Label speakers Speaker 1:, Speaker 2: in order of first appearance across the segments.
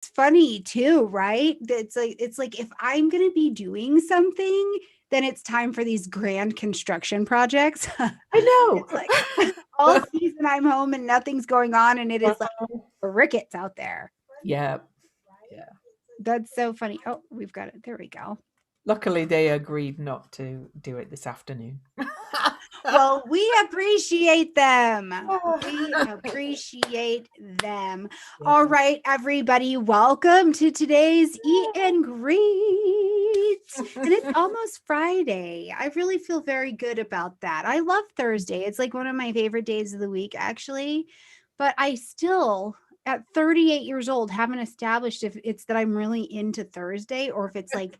Speaker 1: funny too, right? It's like if I'm going to be doing something, then it's time for these grand construction projects.
Speaker 2: I know.
Speaker 1: It's like all season I'm home and nothing's going on, and it is like crickets out there.
Speaker 2: Yeah, yeah.
Speaker 1: That's so funny. Oh, we've got it. There we go.
Speaker 2: Luckily, they agreed not to do it this afternoon.
Speaker 1: Well, we appreciate them. We appreciate them.
Speaker 2: Yeah.
Speaker 1: All right, everybody, welcome to today's Eat and Greet. And it's almost Friday. I really feel very good about that. I love Thursday. It's like one of my favorite days of the week, actually. But I still, at 38 years old, haven't established if it's that I'm really into Thursday or if it's like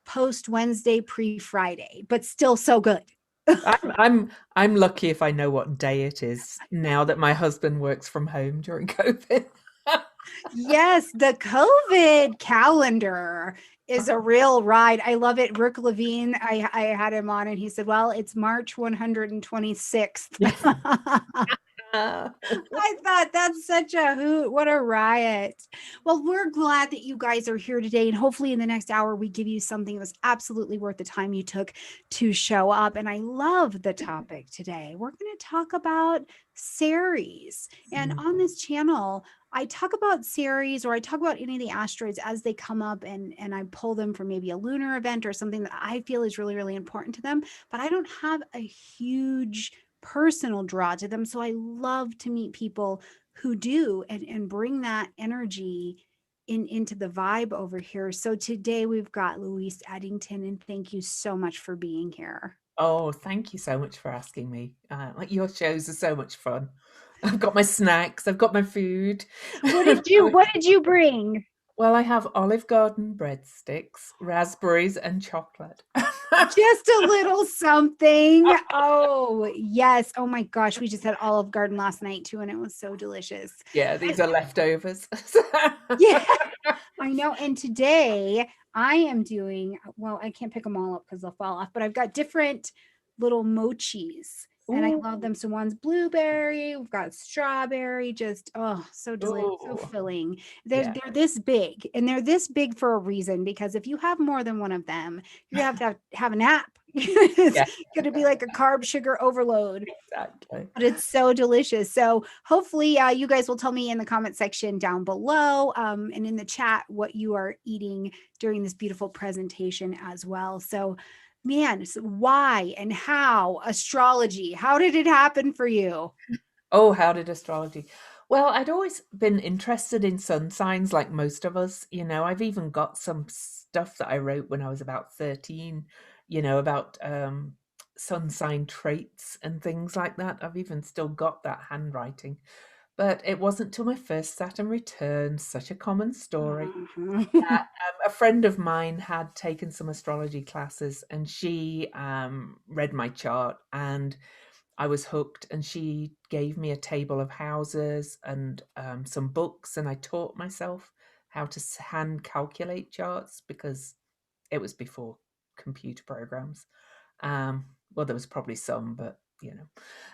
Speaker 1: post Wednesday, pre Friday, but still so good.
Speaker 2: I'm lucky if I know what day it is now that my husband works from home during COVID.
Speaker 1: Yes, the COVID calendar is a real ride. I love it. Rick Levine, I had him on and he said, well, it's March 126th. I thought that's such a hoot. What a riot. Well, we're glad that you guys are here today. And hopefully, in the next hour, we give you something that's absolutely worth the time you took to show up. And I love the topic today. We're going to talk about Ceres. And on this channel, I talk about Ceres or I talk about any of the asteroids as they come up and I pull them from maybe a lunar event or something that I feel is really, really important to them. But I don't have a huge personal draw to them. So I love to meet people who do and bring that energy into the vibe over here. So today we've got Louise Edington, and thank you so much for being here.
Speaker 2: Oh, thank you so much for asking me. Like your shows are so much fun. I've got my snacks, I've got my food.
Speaker 1: What did you bring?
Speaker 2: Well, I have Olive Garden breadsticks, raspberries, and chocolate.
Speaker 1: Just a little something. Oh, yes. Oh my gosh. We just had Olive Garden last night too, and it was so delicious.
Speaker 2: Yeah, these are leftovers.
Speaker 1: Yeah, I know. And today I am doing, well, I can't pick them all up because they'll fall off, but I've got different little mochis and I love
Speaker 2: Ooh,
Speaker 1: them. So one's blueberry, we've got strawberry, just so delicious, so
Speaker 2: ooh,
Speaker 1: filling. They're
Speaker 2: yeah,
Speaker 1: they're this big and they're this big for a reason because if you have more than one of them, you're gonna have a nap. It's
Speaker 2: yeah,
Speaker 1: gonna be like a carb sugar overload,
Speaker 2: exactly.
Speaker 1: but it's so delicious. So hopefully you guys will tell me in the comment section down below and in the chat what you are eating during this beautiful presentation as well. So man, so why and how astrology? How did it happen for you?
Speaker 2: Oh, how did astrology? Well, I'd always been interested in sun signs like most of us. I've even got some stuff that I wrote when I was about 13, about sun sign traits and things like that. I've even still got that handwriting. But it wasn't till my first Saturn return, such a common story, that a friend of mine had taken some astrology classes and she read my chart and I was hooked, and she gave me a table of houses and some books, and I taught myself how to hand calculate charts because it was before computer programs. Well, there was probably some, but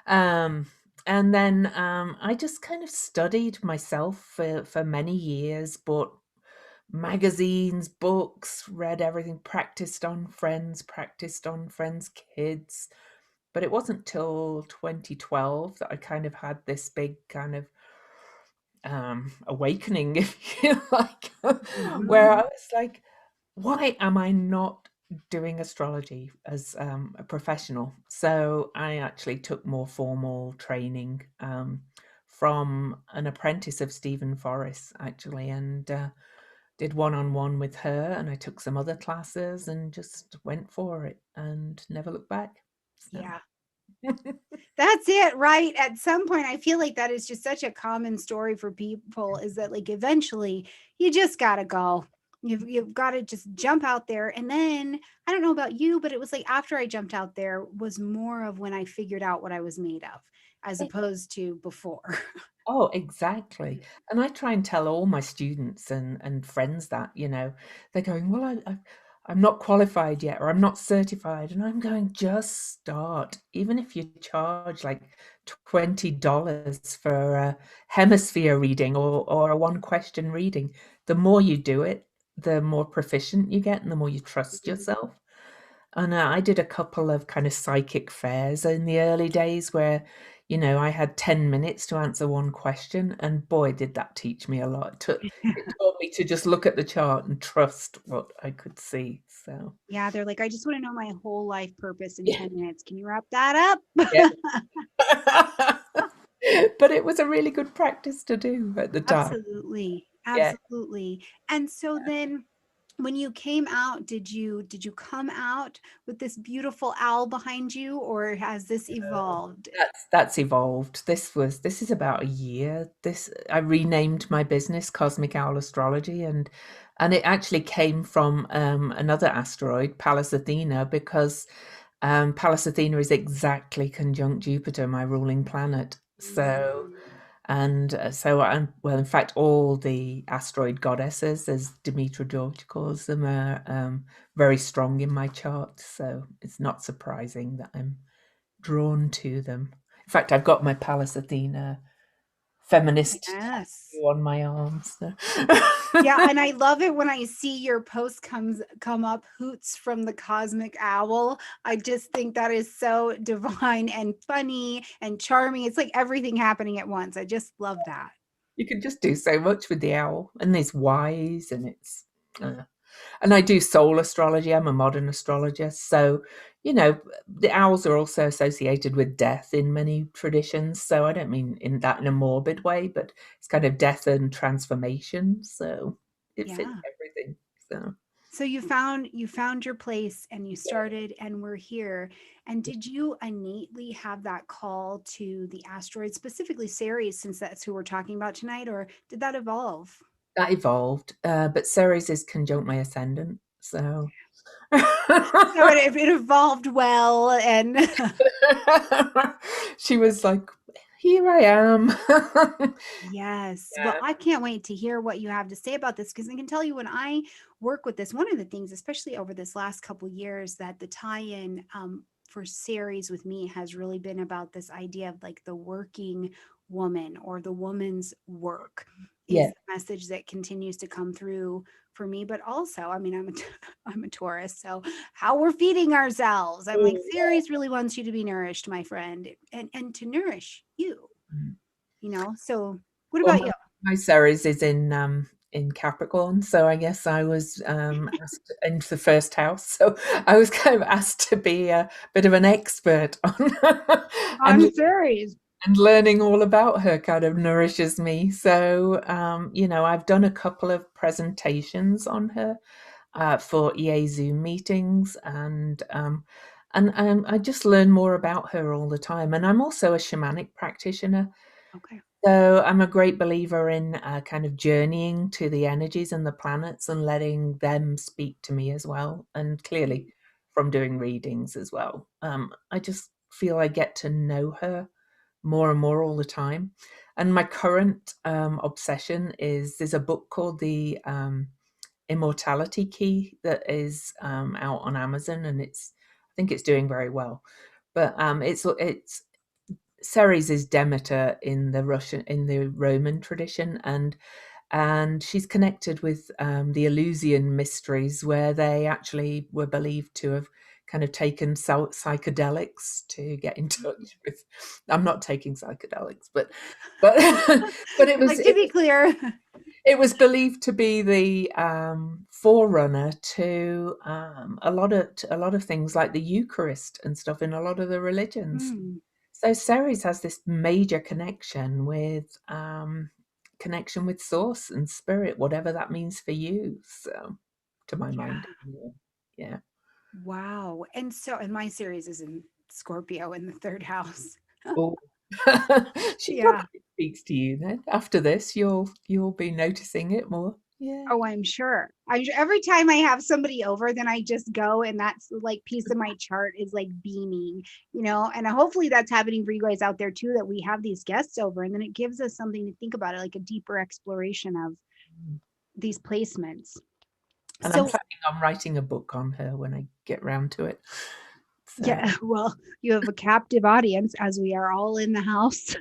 Speaker 2: Um, and then I just kind of studied myself for many years, bought magazines, books, read everything, practiced on friends' kids, but it wasn't till 2012 that I kind of had this big kind of awakening, if you like, where I was like, why am I not doing astrology as a professional? So I actually took more formal training from an apprentice of Stephen Forrest, actually, and did one-on-one with her, and I took some other classes and just went for it and never looked back. So.
Speaker 1: Yeah. That's it, right? At some point, I feel like that is just such a common story for people is that like eventually you just gotta go. You've got to just jump out there. And then I don't know about you, but it was like after I jumped out there was more of when I figured out what I was made of, as opposed to before.
Speaker 2: Oh, exactly. And I try and tell all my students and friends that, they're going, well, I'm not qualified yet, or I'm not certified. And I'm going, just start. Even if you charge like $20 for a hemisphere reading or a one question reading, the more you do it, the more proficient you get and the more you trust
Speaker 1: Mhm.
Speaker 2: yourself. And I did a couple of kind of psychic fairs in the early days where, I had 10 minutes to answer one question. And boy, did that teach me a lot. It taught me to just look at the chart and trust what I could see. So,
Speaker 1: Yeah, they're like, I just want to know my whole life purpose in
Speaker 2: yeah.
Speaker 1: 10 minutes. Can you wrap that
Speaker 2: Yeah.
Speaker 1: up?
Speaker 2: But it was a really good practice to do at the time.
Speaker 1: Absolutely.
Speaker 2: Yeah.
Speaker 1: Absolutely. And so then when you came out, did you come out with this beautiful owl behind you, or has this evolved?
Speaker 2: That's evolved. This is about a year. This I renamed my business Cosmic Owl Astrology, and it actually came from another asteroid, Pallas Athena, because Pallas Athena is exactly conjunct Jupiter, my ruling planet. So
Speaker 1: Mm,
Speaker 2: and so I'm well, in fact, all the asteroid goddesses, as Demetra George calls them, are very strong in my chart. So it's not surprising that I'm drawn to them. In fact, I've got my Pallas Athena feminist
Speaker 1: yes.
Speaker 2: tattoo on my arm. So.
Speaker 1: Yeah, and I love it when I see your post come up, hoots from the cosmic owl. I just think that is so divine and funny and charming. It's like everything happening at once. I just love that.
Speaker 2: You can just do so much with the owl, and it's wise, and and I do soul astrology. I'm a modern astrologer, so the owls are also associated with death in many traditions. So I don't mean in a morbid way, but it's kind of death and transformation. So it fits
Speaker 1: Yeah.
Speaker 2: everything. So
Speaker 1: So you found your place and you
Speaker 2: yeah,
Speaker 1: started and we're here. And
Speaker 2: yeah.
Speaker 1: did you innately have that call to the asteroid, specifically Ceres, since that's who we're talking about tonight, or did that evolve?
Speaker 2: That evolved, but Ceres is conjunct my ascendant, so
Speaker 1: So it evolved well and
Speaker 2: she was like, "Here I am."
Speaker 1: yes. Well,
Speaker 2: Yeah,
Speaker 1: I can't wait to hear what you have to say about this because I can tell you when I work with this, one of the things, especially over this last couple years, that the tie-in for series with me has really been about this idea of like the working woman or the woman's work is
Speaker 2: yeah.
Speaker 1: the message that continues to come through for me. But also, I mean, I'm a Taurus, so how we're feeding ourselves. I'm like,
Speaker 2: Oh,
Speaker 1: Ceres really wants you to be nourished, my friend, and to nourish you,
Speaker 2: yeah.
Speaker 1: So what
Speaker 2: Well,
Speaker 1: about you?
Speaker 2: my Ceres is in Capricorn, so I guess I was asked into the first house. So I was kind of asked to be a bit of an expert on and
Speaker 1: On series.
Speaker 2: and learning all about her kind of nourishes me. So I've done a couple of presentations on her for EA Zoom meetings, and I just learn more about her all the time. And I'm also a shamanic practitioner.
Speaker 1: Okay.
Speaker 2: So I'm a great believer in kind of journeying to the energies and the planets and letting them speak to me as well. And clearly
Speaker 1: Mm,
Speaker 2: from doing readings as well. I just feel I get to know her more and more all the time. And my current obsession is there's a book called the Immortality Key that is out on Amazon, and I think it's doing very well. But it's Ceres is Demeter in the Roman tradition, and she's connected with the Eleusinian mysteries, where they actually were believed to have kind of taken psychedelics to get in
Speaker 1: mm.
Speaker 2: touch with. I'm not taking psychedelics, but but it
Speaker 1: You're
Speaker 2: was
Speaker 1: like, to
Speaker 2: it
Speaker 1: be clear.
Speaker 2: it was believed to be the forerunner to a lot of things like the Eucharist and stuff in a lot of the religions.
Speaker 1: Mm,
Speaker 2: So Ceres has this major connection with source and spirit, whatever that means for you. So, to my mind,
Speaker 1: yeah.
Speaker 2: anyway. Yeah.
Speaker 1: Wow. And my series is in Scorpio in the third house.
Speaker 2: Oh, she
Speaker 1: Yeah.
Speaker 2: probably speaks to you then. After this, you'll be noticing it more. Yeah.
Speaker 1: Oh, I'm sure. Every time I have somebody over, then I just go and that's like piece of my chart is like beaming, and hopefully that's happening for you guys out there too, that we have these guests over and then it gives us something to think about it, like a deeper exploration of these placements.
Speaker 2: And I'm
Speaker 1: So
Speaker 2: planning on writing a book on her when I get round to it. So
Speaker 1: yeah, well, you have a captive audience as we are all in the house.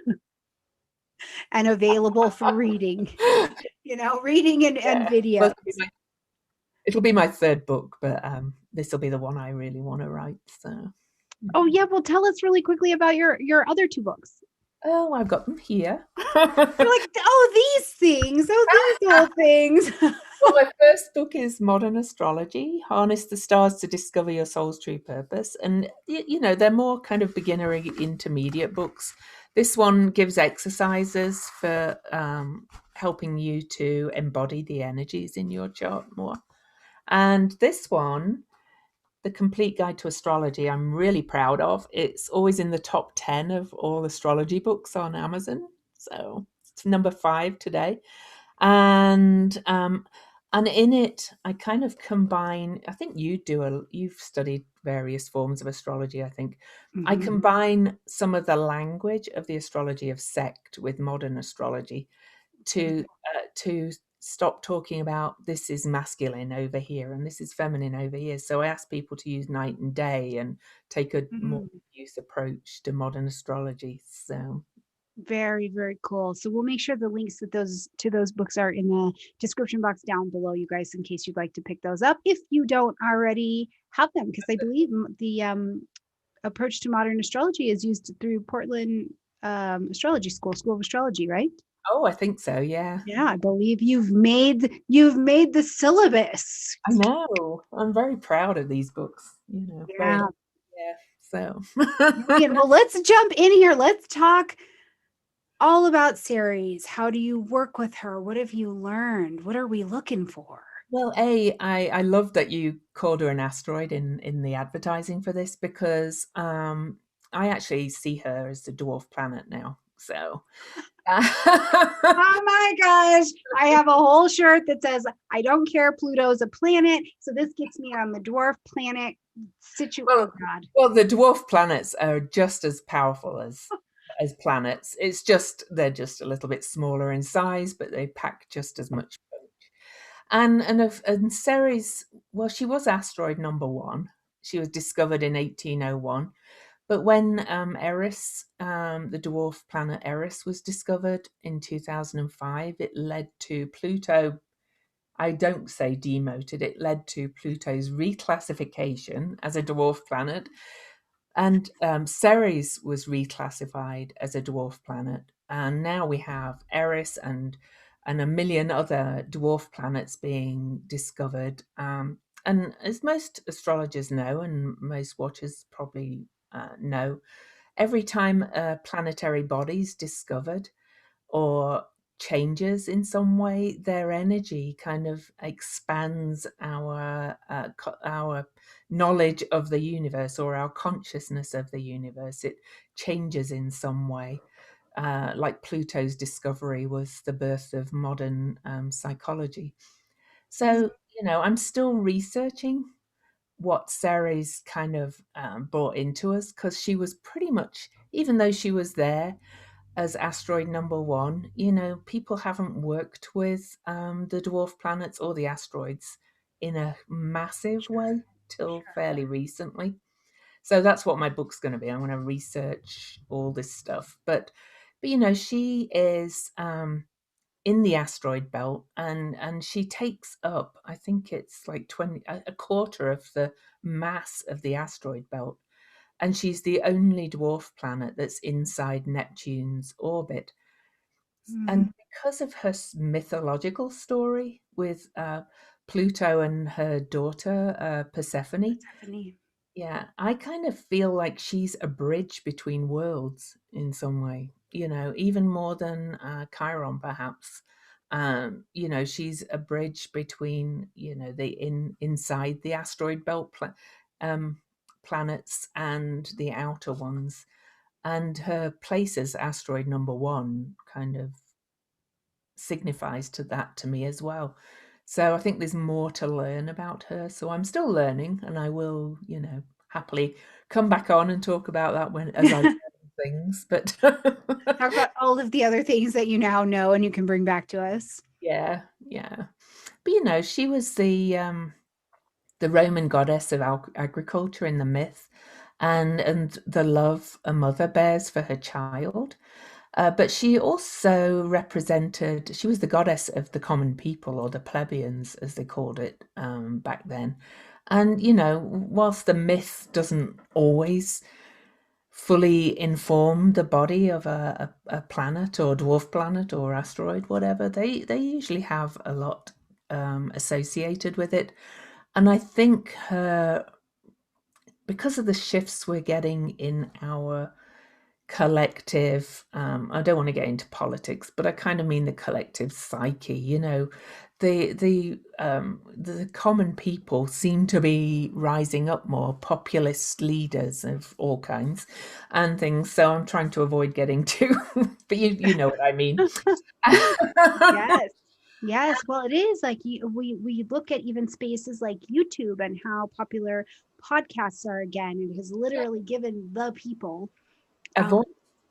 Speaker 1: and available for reading, reading and
Speaker 2: Yeah.
Speaker 1: videos.
Speaker 2: Well, it'll be my third book, but this will be the one I really want to write. So,
Speaker 1: Oh
Speaker 2: yeah.
Speaker 1: yeah, well tell us really quickly about your other two books.
Speaker 2: Oh, I've got them here.
Speaker 1: You're like, oh, these things, oh, these old things.
Speaker 2: Well, my first book is Modern Astrology, Harness the Stars to Discover Your Soul's True Purpose. And, they're more kind of beginner intermediate books. This one gives exercises for helping you to embody the energies in your chart more. And this one, The Complete Guide to Astrology, I'm really proud of. It's always in the top 10 of all astrology books on Amazon. So it's number 5 today. And in it I kind of combine, I think you've studied various forms of astrology, I think. I
Speaker 1: Mhm.
Speaker 2: combine some of the language of the astrology of sect with modern astrology to stop talking about this is masculine over here and this is feminine over here. So I ask people to use night and day and take a more
Speaker 1: Mhm.
Speaker 2: youth approach to modern astrology. So
Speaker 1: Very, very cool. So we'll make sure the links to those books are in the description box down below, you guys, in case you'd like to pick those up if you don't already have them, because I believe the approach to modern astrology is used through Portland Astrology School of Astrology, right?
Speaker 2: oh, I think so, yeah.
Speaker 1: Yeah, I believe you've made the syllabus.
Speaker 2: I know. I'm very proud of these books, very,
Speaker 1: Yeah,
Speaker 2: yeah. So,
Speaker 1: brilliant. Well, let's jump in here. Let's talk all about Ceres. How do you work with her? What have you learned? What are we looking for?
Speaker 2: well, I love that you called her an asteroid in the advertising for this because I actually see her as the dwarf planet now. So,
Speaker 1: Oh my gosh. I have a whole shirt that says, I don't care, Pluto's a planet. So this gets me on the dwarf planet Oh,
Speaker 2: well,
Speaker 1: God.
Speaker 2: the dwarf planets are just as powerful as planets. It's just they're just a little bit smaller in size, but they pack just as much. And Ceres, well, she was asteroid number 1. She was discovered in 1801. But when Eris, the dwarf planet Eris, was discovered in 2005, it led to Pluto. I don't say demoted, it led to Pluto's reclassification as a dwarf planet. And Ceres was reclassified as a dwarf planet. And now we have Eris and a million other dwarf planets being discovered. And as most astrologers know, and most watchers probably know, every time a planetary body is discovered or changes in some way, their energy kind of expands our knowledge of the universe or our consciousness of the universe. It changes in some way. Like Pluto's discovery was the birth of modern psychology. So, I'm still researching what Ceres kind of brought into us because she was pretty much, even though she was there as asteroid number 1, people haven't worked with the dwarf planets or the asteroids in a massive way till fairly recently. So that's what my book's going to be. I'm going to research all this stuff. But she is in the asteroid belt, and she takes up, I think it's like 20, a quarter of the mass of the asteroid belt, and she's the only dwarf planet that's inside Neptune's orbit.
Speaker 1: Mhm.
Speaker 2: And because of her mythological story with Pluto and her daughter Persephone,
Speaker 1: Stephanie.
Speaker 2: yeah, I kind of feel like she's a bridge between worlds in some way, even more than Chiron, perhaps. She's a bridge between, the inside the asteroid belt um, planets and the outer ones. And her place as asteroid number 1 kind of signifies to me as well. So I think there's more to learn about her. So I'm still learning, and I will, happily come back on and talk about that when as I learn things. But
Speaker 1: Talk about all of the other things that you now know and you can bring back to us.
Speaker 2: yeah, yeah. But she was the Roman goddess of agriculture in the myth, and the love a mother bears for her child. But she also represented, she was the goddess of the common people, or the plebeians, as they called it back then. And, whilst the myth doesn't always fully inform the body of a planet or dwarf planet or asteroid, whatever, they usually have a lot associated with it. And I think because of the shifts we're getting in our collective, I don't want to get into politics, but I kind of mean the collective psyche, the common people seem to be rising up more, populist leaders of all kinds and things. So I'm trying to avoid getting too, but you know what I mean.
Speaker 1: Yes. Yes. Well, it is like we look at even spaces like YouTube and how popular podcasts are again. It has
Speaker 2: Yeah,
Speaker 1: literally given the people, um,
Speaker 2: avoid.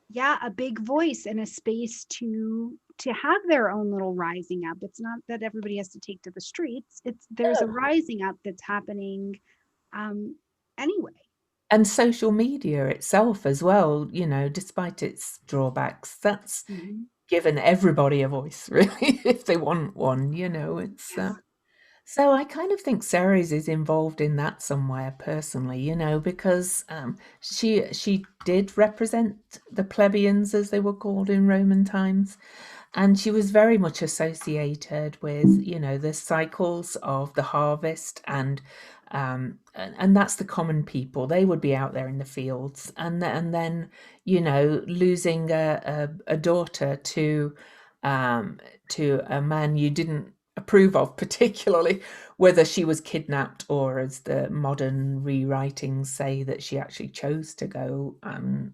Speaker 1: yeah, a big voice and a space to have their own little rising up. It's not that everybody has to take to the streets. It's there's a rising up that's happening um anyway.
Speaker 2: And social media itself as well, despite its drawbacks, that's
Speaker 1: Mhm.
Speaker 2: given everybody a voice, really, if they want one, it's
Speaker 1: Yeah.
Speaker 2: so I kind of think Ceres is involved in that somewhere personally, because she did represent the plebeians, as they were called in Roman times, and she was very much associated with, the cycles of the harvest, and that's the common people. They would be out there in the fields, and then losing a daughter to a man you didn't approve of particularly, whether she was kidnapped or, as the modern rewritings say, that she actually chose to go and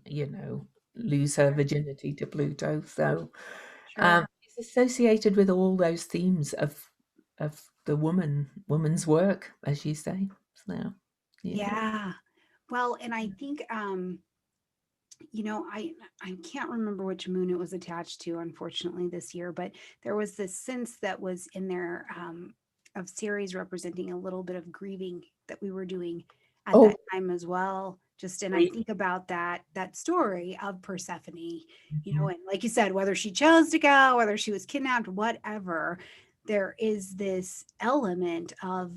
Speaker 2: lose her virginity to Pluto. So
Speaker 1: Sure.
Speaker 2: it's associated with all those themes of the woman's work, as you say. So yeah.
Speaker 1: Yeah. Well, and I think I can't remember which moon it was attached to, unfortunately, this year, but there was this sense that was in there of Ceres representing a little bit of grieving that we were doing at
Speaker 2: Oh,
Speaker 1: that time as well. Just and I
Speaker 2: grief.
Speaker 1: think about that story of Persephone,
Speaker 2: Mhm.
Speaker 1: and like you said, whether she chose to go, whether she was kidnapped, whatever, there is this element of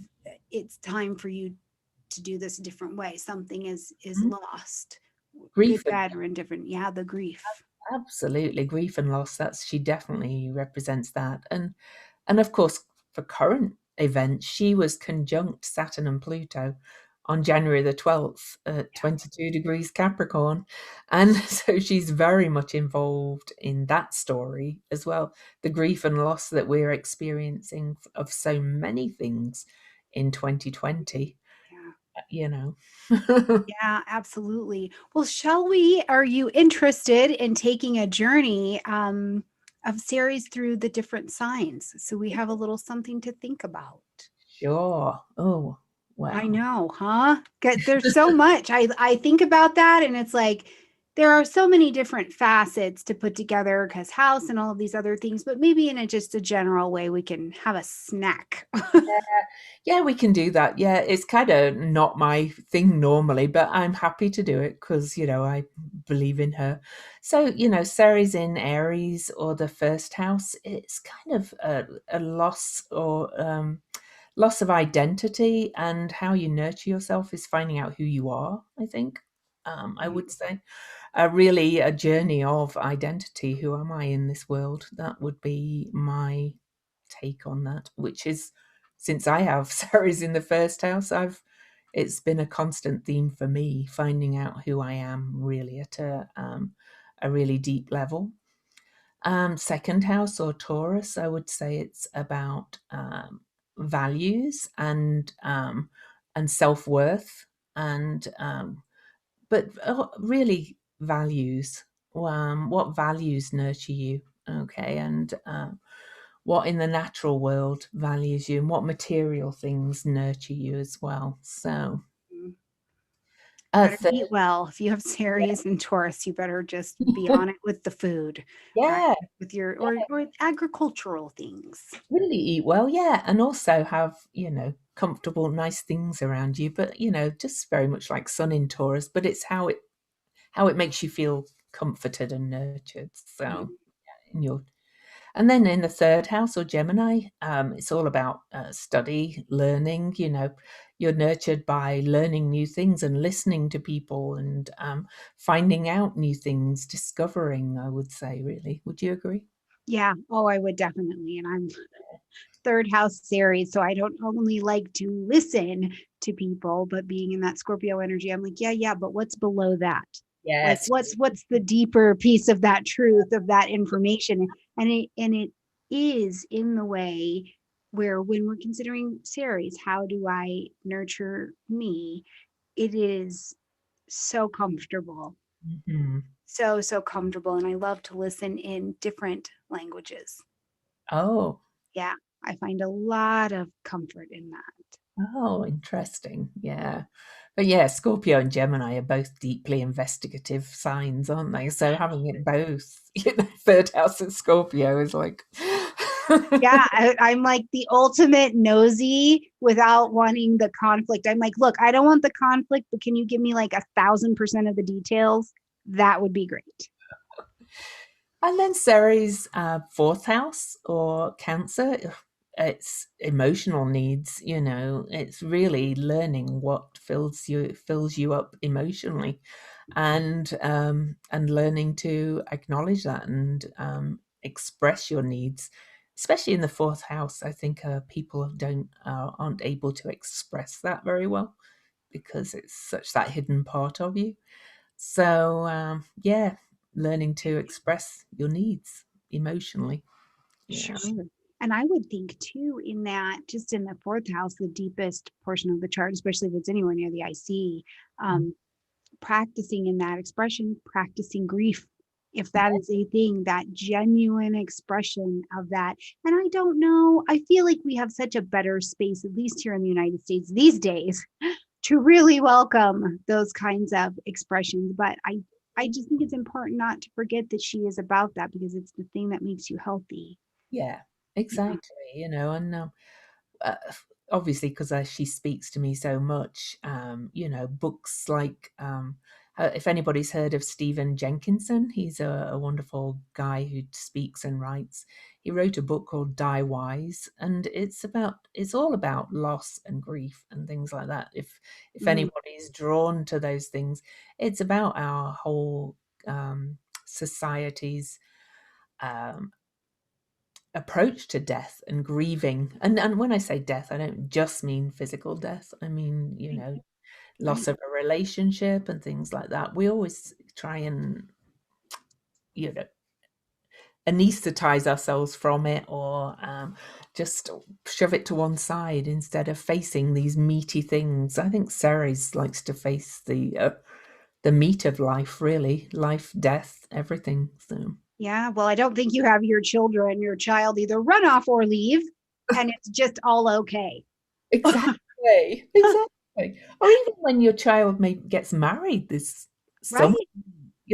Speaker 1: it's time for you to do this a different way. Something is
Speaker 2: Mhm.
Speaker 1: lost, good,
Speaker 2: Grief.
Speaker 1: bad, or indifferent. Yeah, the grief.
Speaker 2: Absolutely, grief and loss. That's She definitely represents that, and of course, for current events, she was conjunct Saturn and Pluto on January the 12th at
Speaker 1: Yeah.
Speaker 2: 22 degrees Capricorn, and so she's very much involved in that story as well. The grief and loss that we're experiencing of so many things in 2020,
Speaker 1: Yeah.
Speaker 2: you know.
Speaker 1: Yeah, absolutely. Well, shall we? Are you interested in taking a journey of series through the different signs? So we have a little something to think about.
Speaker 2: Sure. Oh,
Speaker 1: I
Speaker 2: wow.
Speaker 1: know, huh? There's so much. I think about that and it's like there are so many different facets to put together because house and all of these other things, but maybe in a just a general way we can have a snack.
Speaker 2: Yeah, we can do that. Yeah, it's kind of not my thing normally, but I'm happy to do it because, I believe in her. So, Ceres in Aries, or the first house, it's kind of a loss, or loss of identity, and how you nurture yourself is finding out who you are, I think. I would say really a journey of identity. Who am I in this world? That would be my take on that, which is, since I have Ceres in the first house, it's been a constant theme for me, finding out who I am really at a really deep level. Second house, or Taurus, I would say it's about values and self-worth, and but really values. What values nurture you? Okay, and what in the natural world values you, and what material things nurture you as well. So,
Speaker 1: Better
Speaker 2: third,
Speaker 1: eat well. If you have Ceres and Taurus, you better just be on it with the food, right?
Speaker 2: yeah,
Speaker 1: With your or agricultural things.
Speaker 2: really eat well, yeah, and also have comfortable, nice things around you. But just very much like Sun in Taurus, but it's how it makes you feel comforted and nurtured.
Speaker 1: Mhm.
Speaker 2: So in your and then in the third house or Gemini, it's all about study, learning. You're nurtured by learning new things and listening to people and finding out new things, discovering, I would say, really. Would you agree?
Speaker 1: Yeah. Oh, I would definitely. And I'm third house Ceres, so I don't only like to listen to people, but being in that Scorpio energy, I'm like, yeah, yeah, but what's below that? Like
Speaker 2: Yes.
Speaker 1: what's the deeper piece of that truth of that information? And it is in the way where when we're considering Ceres, how do I nurture me? It is so comfortable.
Speaker 2: Mhm.
Speaker 1: So comfortable. And I love to listen in different languages.
Speaker 2: Oh,
Speaker 1: Yeah, I find a lot of comfort in that.
Speaker 2: oh, interesting. Yeah. But yeah, Scorpio and Gemini are both deeply investigative signs, aren't they? So having it both, third house at Scorpio is like,
Speaker 1: Yeah, I'm like the ultimate nosy without wanting the conflict. I'm like, look, I don't want the conflict, but can you give me like 1,000% of the details? That would be great.
Speaker 2: and then Ceres, fourth house or Cancer, it's emotional needs. It's really learning what fills you up emotionally, and learning to acknowledge that and express your needs. Especially in the fourth house, I think people aren't able to express that very well because it's such that hidden part of you. So, yeah, learning to express your needs emotionally. Yeah.
Speaker 1: Sure. And I would think too, in that just in the fourth house, the deepest portion of the chart, especially if it's anywhere near the IC,
Speaker 2: Mm.
Speaker 1: um, practicing in that expression, practicing grief, if that is a thing, that genuine expression of that. And I don't know, I feel like we have such a better space, at least here in the United States these days, to really welcome those kinds of expressions. But I just think it's important not to forget that she is about that because it's the thing that makes you healthy.
Speaker 2: Yeah,
Speaker 1: Yeah.
Speaker 2: exactly. And uh, obviously because she speaks to me so much. Books like if anybody's heard of Stephen Jenkinson, he's a wonderful guy who speaks and writes. He wrote a book called Die Wise, and it's all about loss and grief and things like that. If
Speaker 1: Mm,
Speaker 2: anybody's drawn to those things, it's about our whole society's um, approach to death and grieving. And when I say death, I don't just mean physical death. I mean,
Speaker 1: right,
Speaker 2: loss
Speaker 1: right.
Speaker 2: of a relationship and things like that. We always try and, you know, anesthetize ourselves from it, or just shove it to one side instead of facing these meaty things. I think Ceres likes to face the meat of life, really, life, death, everything. So
Speaker 1: Yeah. Well, I don't think you have your child either run off or leave, and it's just all okay.
Speaker 2: exactly, exactly. Or even when your child gets married, there's some
Speaker 1: Right.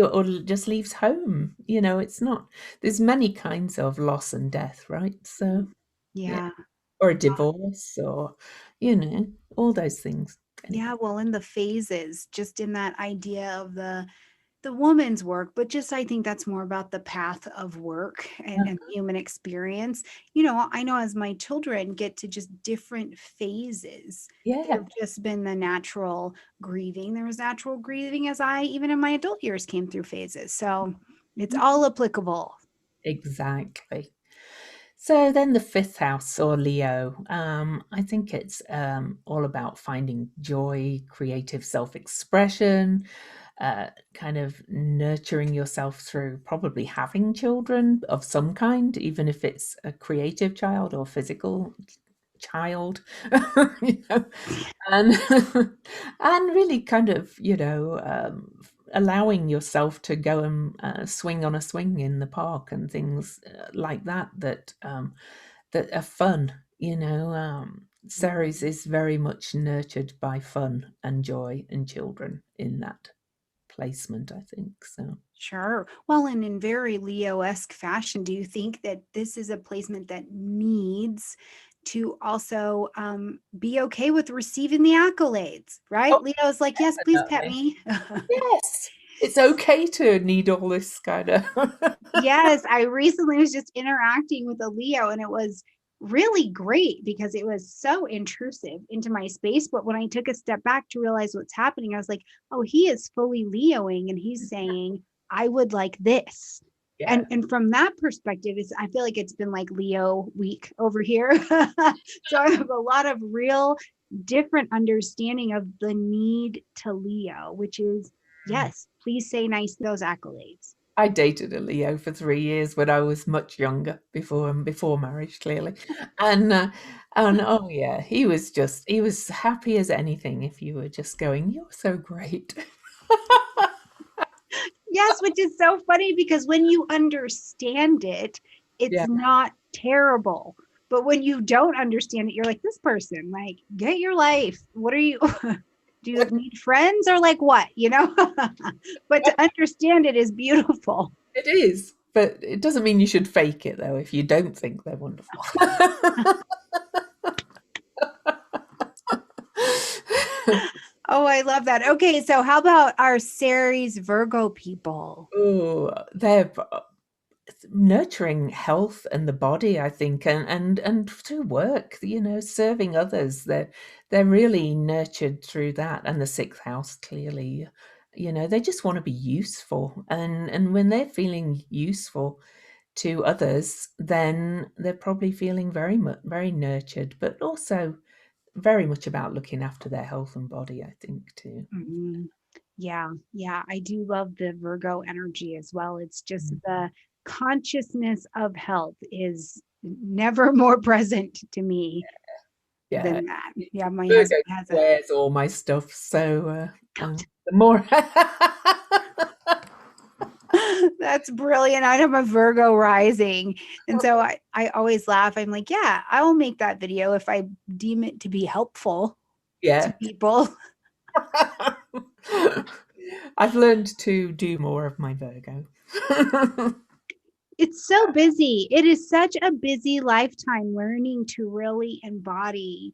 Speaker 2: or just leaves home. It's not. There's many kinds of loss and death, right? So yeah,
Speaker 1: Yeah.
Speaker 2: or a divorce, or all those things.
Speaker 1: Yeah.
Speaker 2: Anyway,
Speaker 1: Well, in the phases, just in that idea of the woman's work, but just I think that's more about the path of work and human experience. I know as my children get to just different phases, there
Speaker 2: yeah,
Speaker 1: have just been the natural grieving. There was natural grieving as I, even in my adult years, came through phases. So it's
Speaker 2: mhm,
Speaker 1: all applicable.
Speaker 2: exactly. So then the fifth house or Leo, I think it's all about finding joy, creative self-expression, kind of nurturing yourself through probably having children of some kind, even if it's a creative child or physical child, you know, and and really kind of allowing yourself to go and swing on a swing in the park and things like that are fun. Ceres is very much nurtured by fun and joy and children in that placement, I think. So
Speaker 1: Sure. Well, and in very Leo-esque fashion, do you think that this is a placement that needs to also be okay with receiving the accolades, right?
Speaker 2: oh,
Speaker 1: Leo's like, yes, please pet
Speaker 2: definitely.
Speaker 1: me.
Speaker 2: Yes. It's okay to need all this kind of.
Speaker 1: Yes, I recently was just interacting with a Leo and it was really great because it was so intrusive into my space. But when I took a step back to realize what's happening, I was like, oh, he is fully Leoing and he's saying, I would like this.
Speaker 2: Yeah.
Speaker 1: And from that perspective, is I feel like it's been like Leo week over here. So I have a lot of real different understanding of the need to Leo, which is yes, please say nice those accolades.
Speaker 2: I dated a Leo for 3 years when I was much younger, before marriage, clearly, and oh yeah, he was happy as anything if you were just going, "You're so great."
Speaker 1: Yes, which is so funny because when you understand it, it's
Speaker 2: Yeah,
Speaker 1: not terrible. But when you don't understand it, you're like, this person, like, get your life. What are you? Do you need friends or like what? But to understand it is beautiful.
Speaker 2: it is, but it doesn't mean you should fake it though if you don't think they're wonderful.
Speaker 1: Oh, I love that. Okay, so how about our Ceres Virgo people?
Speaker 2: Oh, they're nurturing health and the body, I think, and through work, serving others. They're really nurtured through that, and the sixth house clearly. They just want to be useful, and when they're feeling useful to others, then they're probably feeling very nurtured, but also very much about looking after their health and body, I think, too.
Speaker 1: Mhm. Yeah, yeah, I do love the Virgo energy as well. It's just the consciousness of health is never more present to me
Speaker 2: Yeah,
Speaker 1: than that. Yeah, my
Speaker 2: Virgo
Speaker 1: husband has a
Speaker 2: squares all my stuff, so the more.
Speaker 1: that's brilliant. I am a Virgo rising. And so I always laugh. I'm like, yeah, I will make that video if I deem it to be helpful to
Speaker 2: Yeah.
Speaker 1: people.
Speaker 2: I've learned to do more of my Virgo.
Speaker 1: It's so busy. It is such a busy lifetime learning to really embody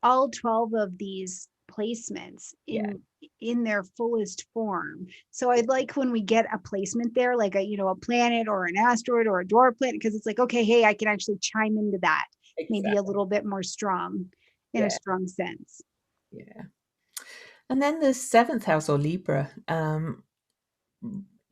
Speaker 1: all 12 of these placements
Speaker 2: Yeah,
Speaker 1: in their fullest form. So I'd like when we get a placement there, like a planet or an asteroid or a dwarf planet, because it's like, okay, hey, I can actually chime into that maybe a
Speaker 2: exactly.
Speaker 1: little bit more strong in a
Speaker 2: Yeah,
Speaker 1: strong sense.
Speaker 2: yeah. And then the seventh house or Libra,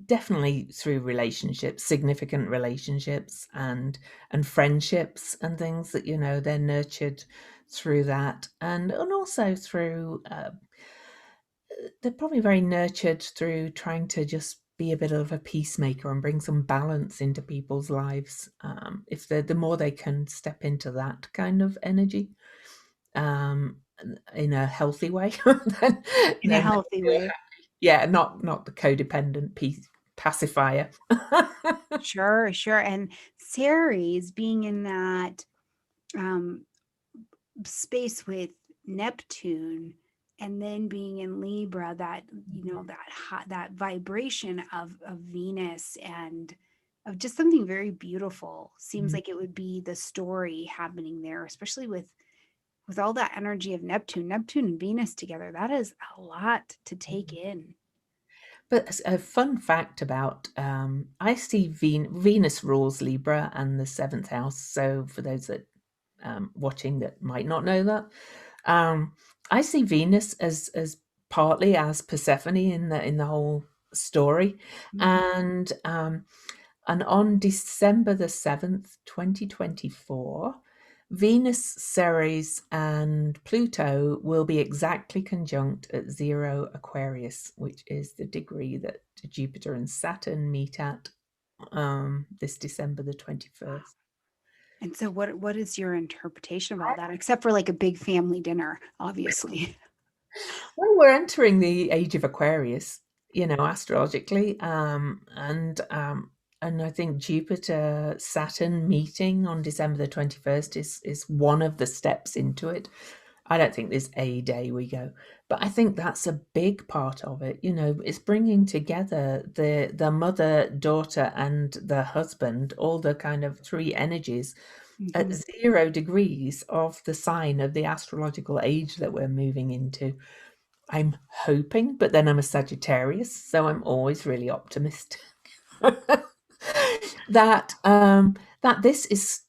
Speaker 2: definitely through relationships, significant relationships and friendships and things that they're nurtured through that, and also through they're probably very nurtured through trying to just be a bit of a peacemaker and bring some balance into people's lives. If the more they can step into that kind of energy, um, in a healthy way, then
Speaker 1: In a
Speaker 2: then
Speaker 1: healthy
Speaker 2: they're
Speaker 1: way.
Speaker 2: happy. Yeah, not the codependent pacifier.
Speaker 1: Sure, sure. And Ceres being in that um, space with Neptune and then being in Libra, that that vibration of Venus and of just something very beautiful seems
Speaker 2: Mhm.
Speaker 1: like it would be the story happening there, especially with all that energy of Neptune and Venus together. That is a lot to take in.
Speaker 2: But a fun fact about I see Venus rules Libra and the seventh house. So for those that watching that might not know that, um, I see Venus as partly as Persephone in the whole story,
Speaker 1: Mm.
Speaker 2: and on December the 7th, 2024, Venus, Ceres, and Pluto will be exactly conjunct at 0 Aquarius, which is the degree that Jupiter and Saturn meet at this December the 21st.
Speaker 1: And so what is your interpretation of all that, except for like a big family dinner, obviously?
Speaker 2: Well, we're entering the age of Aquarius, astrologically, and I think Jupiter Saturn meeting on December the 21st is one of the steps into it. I don't think there's a day we go, but I think that's a big part of it. It's bringing together the mother, daughter, and the husband, all the kind of three energies at
Speaker 1: Mhm.
Speaker 2: 0 degrees of the sign of the astrological age that we're moving into. I'm hoping, but then I'm a Sagittarius, so I'm always really optimistic that that this is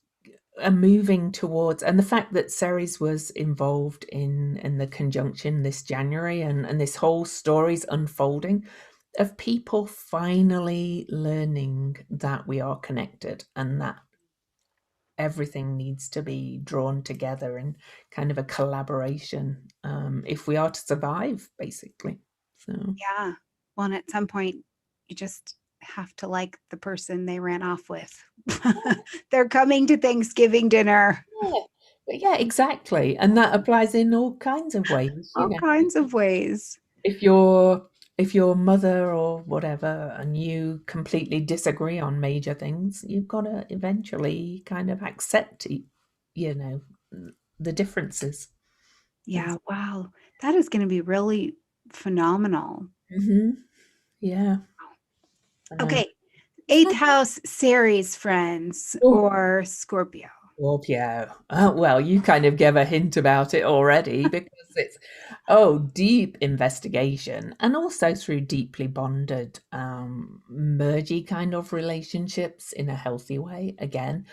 Speaker 2: moving towards, and the fact that Ceres was involved in the conjunction this January, and this whole story's unfolding of people finally learning that we are connected and that everything needs to be drawn together in kind of a collaboration, if we are to survive, basically. So
Speaker 1: Yeah. Well, and at some point, you just have to like the person they ran off with. They're coming to Thanksgiving dinner.
Speaker 2: yeah, yeah, exactly, and that applies in all kinds of ways.
Speaker 1: All kinds of ways.
Speaker 2: If you're if your mother or whatever and you completely disagree on major things, you've got to eventually kind of accept, you know, the differences.
Speaker 1: Yeah. Wow. That is going to be really phenomenal.
Speaker 2: Mhm. Yeah, I know.
Speaker 1: Okay. Eighth house Ceres friends
Speaker 2: Oh,
Speaker 1: or Scorpio.
Speaker 2: Scorpio. Oh, well, you kind of gave a hint about it already because it's, deep investigation and also through deeply bonded, mergy kind of relationships in a healthy way. Again,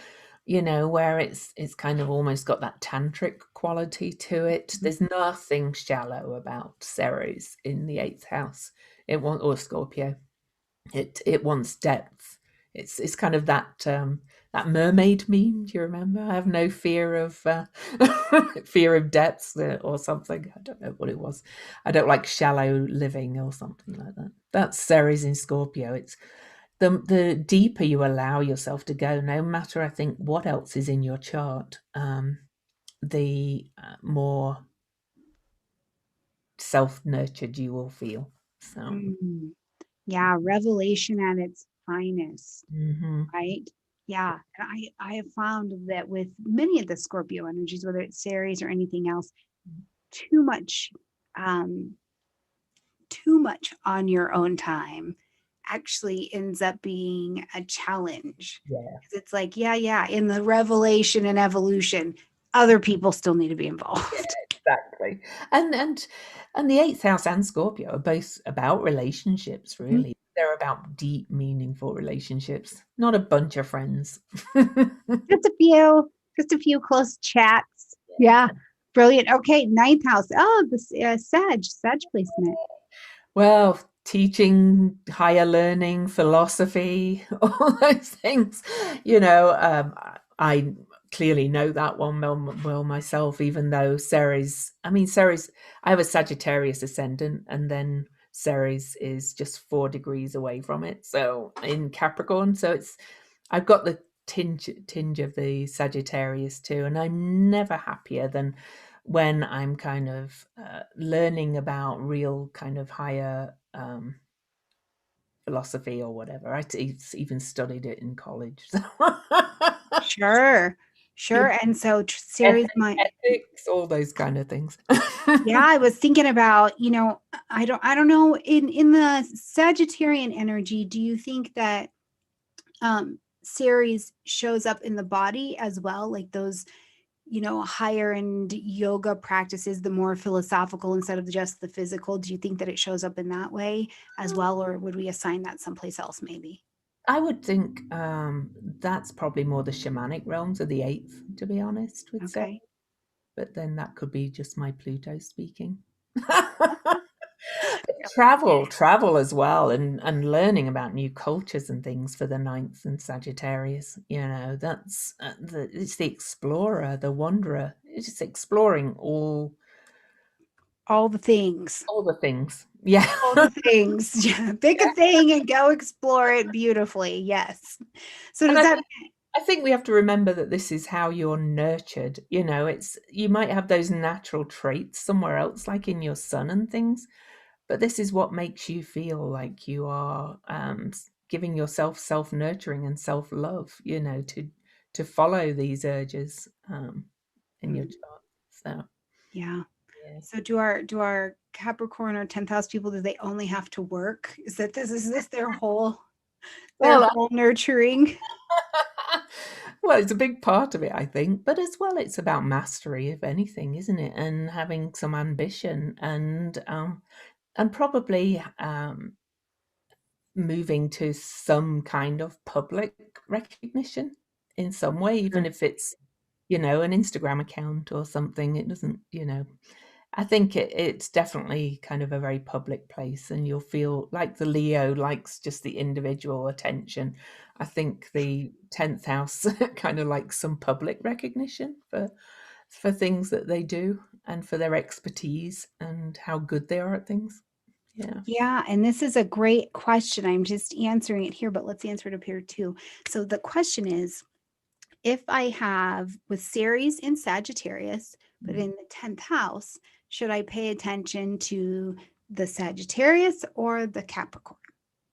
Speaker 2: where it's kind of almost got that tantric quality to it. There's nothing shallow about Ceres in the eighth house. Or Scorpio. It wants depth. It's kind of that mermaid meme. Do you remember? I have no fear of fear of depths, or something. I don't know what it was. I don't like shallow living or something like that. That's Ceres in Scorpio. It's the deeper you allow yourself to go, no matter I think what else is in your chart, the more self nurtured you will feel. So.
Speaker 1: Mm. Yeah, revelation at its finest,
Speaker 2: Hmm.
Speaker 1: right? Yeah, and I have found that with many of the Scorpio energies, whether it's Ceres or anything else, too much, um, too much on your own time actually ends up being a challenge.
Speaker 2: Yeah.
Speaker 1: 'Cause it's like, yeah, in the revelation and evolution, other people still need to be involved.
Speaker 2: Exactly. And the eighth house and Scorpio are both about relationships, really. They're about deep, meaningful relationships, not a bunch of friends.
Speaker 1: Just a few close chats. Yeah, brilliant. Okay, ninth house. Oh, this Sag placement.
Speaker 2: Well, teaching, higher learning, philosophy, all those things. I clearly know that one well myself, even though Ceres, I have a Sagittarius ascendant, and then Ceres is just 4 degrees away from it. So in Capricorn, so I've got the tinge of the Sagittarius too, and I'm never happier than when I'm kind of learning about real kind of higher philosophy or whatever. Even studied it in college. So.
Speaker 1: Sure, sure. And so
Speaker 2: Eth-
Speaker 1: Ceres might.
Speaker 2: Ethics, all those kind of things.
Speaker 1: Yeah, I was thinking about, I don't know, in the Sagittarian energy, do you think that Ceres shows up in the body as well, like those, higher end yoga practices, the more philosophical instead of just the physical? Do you think that it shows up in that way as well, or would we assign that someplace else maybe?
Speaker 2: I would think that's probably more the shamanic realms of the eighth, to be honest, with Sarah.
Speaker 1: Okay.
Speaker 2: But then that could be just my Pluto speaking. Travel as well, and learning about new cultures and things for the ninth and Sagittarius. That's it's the explorer, the wanderer. It's just exploring
Speaker 1: All the things.
Speaker 2: all the things. Yeah.
Speaker 1: All the things. Yeah, pick a thing and go explore it beautifully. Yes. So
Speaker 2: And
Speaker 1: does that
Speaker 2: I think we have to remember that this is how you're nurtured. You might have those natural traits somewhere else, like in your sun and things, but this is what makes you feel like you are giving yourself self-nurturing and self-love, to follow these urges in your
Speaker 1: Mm,
Speaker 2: chart. So
Speaker 1: yeah.
Speaker 2: yeah.
Speaker 1: So do our Capricorn or 10th house people, do they only have to work? Is this their whole
Speaker 2: Well,
Speaker 1: nurturing?
Speaker 2: Well, it's a big part of it, I think, but as well, it's about mastery, if anything, isn't it? And having some ambition and probably moving to some kind of public recognition in some way, even
Speaker 1: Sure.
Speaker 2: if it's, an Instagram account or something. It doesn't, I think it's definitely kind of a very public place, and you'll feel like the Leo likes just the individual attention. I think the 10th house kind of likes some public recognition for things that they do and for their expertise and how good they are at things. Yeah.
Speaker 1: Yeah, and this is a great question. I'm just answering it here, but let's answer it up here too. So the question is, if I have with Ceres in Sagittarius, but
Speaker 2: Mm.
Speaker 1: in the 10th house, should I pay attention to the Sagittarius or the Capricorn?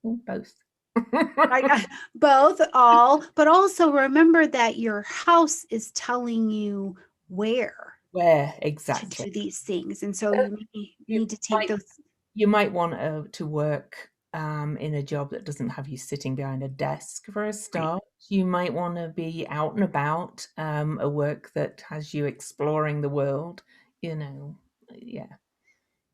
Speaker 2: Mm, both.
Speaker 1: I both, all, but also remember that your house is telling you where
Speaker 2: Where
Speaker 1: to
Speaker 2: exactly?
Speaker 1: do these things. And so
Speaker 2: Uh,
Speaker 1: you may
Speaker 2: You
Speaker 1: need to take
Speaker 2: might
Speaker 1: those.
Speaker 2: you might want to work in a job that doesn't have you sitting behind a desk for a
Speaker 1: Right.
Speaker 2: start. You might want to be out and about, a work that has you exploring the world. You know, yeah.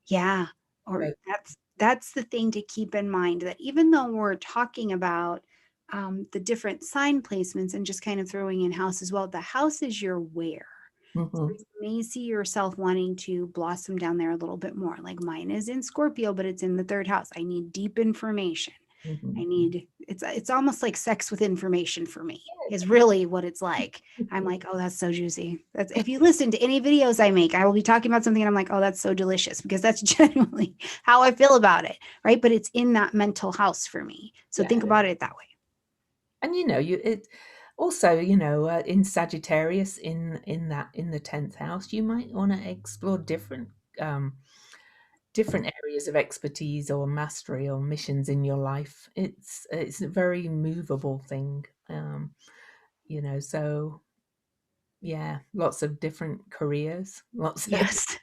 Speaker 1: Yeah, or
Speaker 2: But,
Speaker 1: that's the thing to keep in mind, that even though we're talking about the different sign placements and just kind of throwing in house as well, the house is your where. So
Speaker 2: mhm,
Speaker 1: you may see yourself wanting to blossom down there a little bit more. Like mine is in Scorpio, but it's in the third house. I need deep information. I
Speaker 2: mhm.
Speaker 1: need it's almost like sex with information for me, is
Speaker 2: Yeah.
Speaker 1: really what it's like. I'm like, oh, that's so juicy. That's if you listen to any videos I make, I will be talking about something and I'm like, oh, that's so delicious, because that's genuinely how I feel about it. Right. But it's in that mental house for me. So think
Speaker 2: Yeah.
Speaker 1: about it that way.
Speaker 2: And it also, in Sagittarius, in the 10th house, you might want to explore um different areas of expertise or mastery or missions in your life. It's a very movable thing. So yeah, lots of different careers, lots of
Speaker 1: Yes.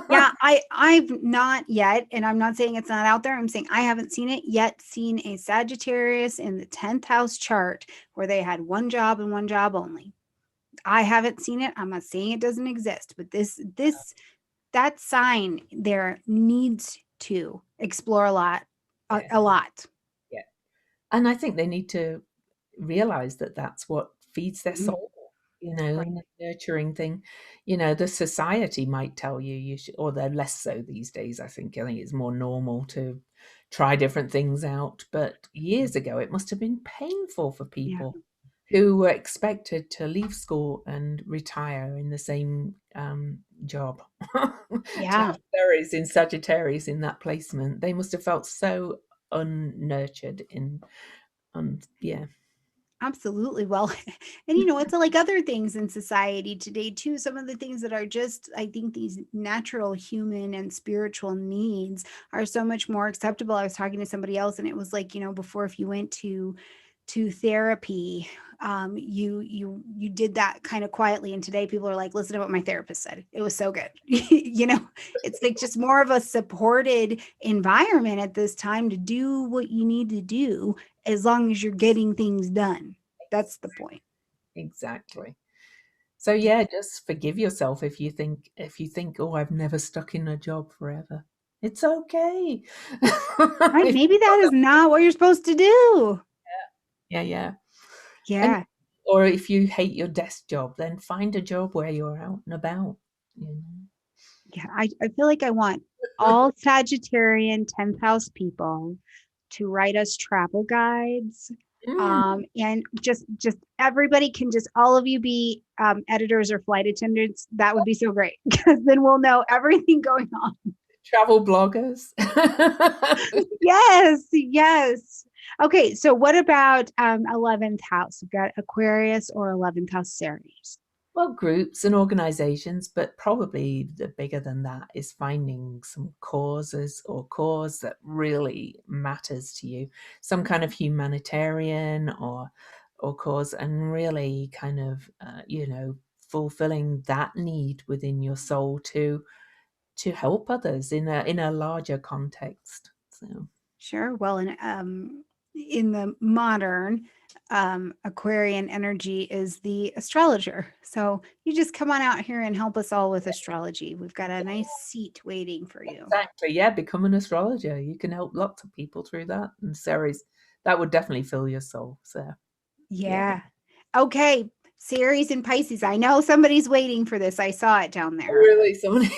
Speaker 1: Yeah, I've not yet, and I'm not saying it's not out there. I'm saying I haven't seen it yet, seen a Sagittarius in the 10th house chart where they had one job and one job only. I haven't seen it. I'm not saying it doesn't exist, but that sign there needs to explore a lot, a,
Speaker 2: yeah,
Speaker 1: a lot.
Speaker 2: yeah. And I think they need to realize that that's what feeds their
Speaker 1: Mhm.
Speaker 2: soul,
Speaker 1: Right.
Speaker 2: and the nurturing thing. The society might tell you you should, or they're less so these days. I think it's more normal to try different things out. But years ago, it must have been painful for
Speaker 1: Yeah.
Speaker 2: people who were expected to leave school and retire in the same job. To have
Speaker 1: Yeah.
Speaker 2: Ceres in Sagittarius in that placement, they must have felt so unnurtured yeah.
Speaker 1: Absolutely. Well, and it's like other things in society today too. Some of the things that are just, I think, these natural human and spiritual needs are so much more acceptable. I was talking to somebody else, and it was like, before, if you went to therapy, you did that kind of quietly, and today people are like, listen to what my therapist said. It was so good. It's like just more of a supported environment at this time to do what you need to do, as long as you're getting things done. That's the point.
Speaker 2: Exactly. So yeah, just forgive yourself if you think, oh, I've never stuck in a job forever. It's okay.
Speaker 1: Right?
Speaker 2: If
Speaker 1: Maybe that is not what you're supposed to do.
Speaker 2: Yeah, yeah. And
Speaker 1: Yeah.
Speaker 2: or if you hate your desk job, then find a job where you're out and about, you know.
Speaker 1: Yeah. I feel like I want all Sagittarian 10th house people to write us travel guides.
Speaker 2: Mm,
Speaker 1: And just everybody can just all of you be editors or flight attendants. That would be so great, because then we'll know everything going on.
Speaker 2: travel bloggers.
Speaker 1: Yes, yes. Okay, so what about 11th house? You've got Aquarius or 11th house Ceres.
Speaker 2: Well, groups and organizations, but probably the bigger than that is finding some causes or cause that really matters to you, some kind of humanitarian or cause, and really kind of fulfilling that need within your soul to help others in a larger context. So
Speaker 1: Sure. Well, and in the modern Aquarian energy is the astrologer. So you just come on out here and help us all with astrology. We've got a nice seat waiting for you.
Speaker 2: Exactly. Yeah, become an astrologer. You can help lots of people through that. And Ceres, that would definitely fill your soul. So yeah.
Speaker 1: Yeah. Okay. Ceres and Pisces. I know somebody's waiting for this. I saw it down there.
Speaker 2: Really, somebody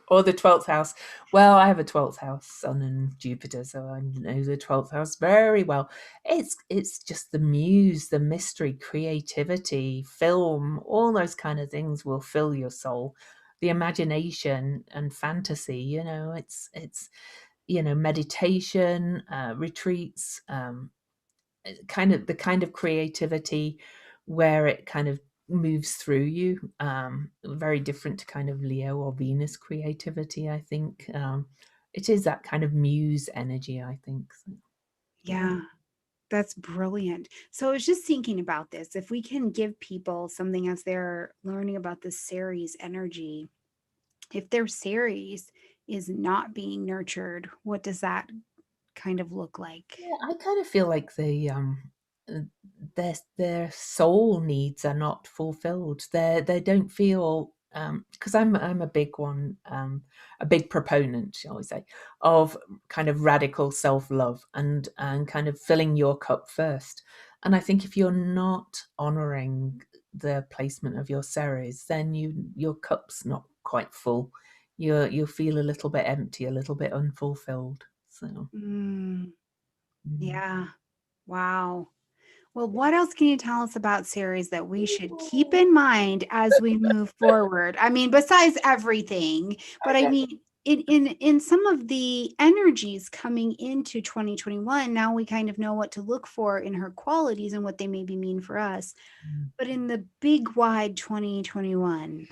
Speaker 2: or the 12th house. Well, I have a 12th house, Sun and Jupiter, so I know the 12th house very well. It's just the muse, the mystery, creativity, film, all those kind of things will fill your soul. The imagination and fantasy, it's meditation, retreats, kind of the kind of creativity where it kind of moves through you, very different to kind of Leo or Venus creativity, I think. It is that kind of muse energy, I think. So, yeah.
Speaker 1: Yeah. That's brilliant. So I was just thinking about this. If we can give people something as they're learning about the Ceres energy, if their Ceres is not being nurtured, what does that kind of look like?
Speaker 2: Yeah, I kind of feel like uh, their soul needs are not fulfilled. They don't feel, because I'm a big one, a big proponent, shall we say, of kind of radical self-love and kind of filling your cup first. And I think if you're not honoring the placement of your Ceres, then your cup's not quite full. You'll feel a little bit empty, a little bit unfulfilled. So.
Speaker 1: Mm,
Speaker 2: Mm.
Speaker 1: yeah. Wow. Well, what else can you tell us about Ceres that we should keep in mind as we move forward? I mean, besides everything, but I mean, in some of the energies coming into 2021, now we kind of know what to look for in her qualities and what they maybe mean for us.
Speaker 2: Mm.
Speaker 1: But in the big wide 2021,